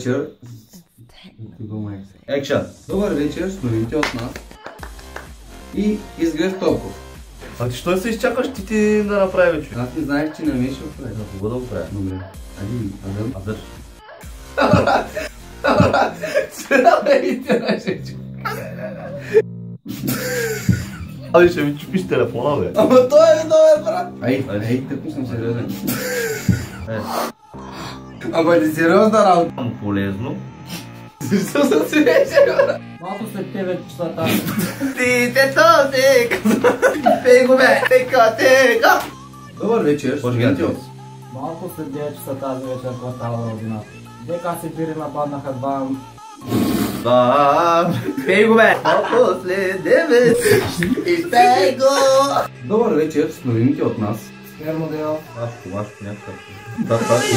вечер. Екшън. Добър вечер с новите от нас. И изглежда толкова. А ти що се изчакаш ти да направи, човек? Аз не знаех, че не ме ще оправя. За кого да го правя? Добре. Ади, Адам. Адър. Абе, ще ми чупиш телефона, бе. Ама той е добър, брат. Ай, тъпо съм сериозен. Ама не сериозна работа. Само полезно. Защо съм си вечер, брат? Малко след 9 часа там. Ти те този! Пей го, бе! Тека! Добър вечер. Малко след 9 часа тази вечер квартала родина. Дека се бири нападнаха два... Пей го, бе! Малко след 9 и пей го! Добър вечер с новините от нас. Спермодел. Вашко, някакъв. Да, това ще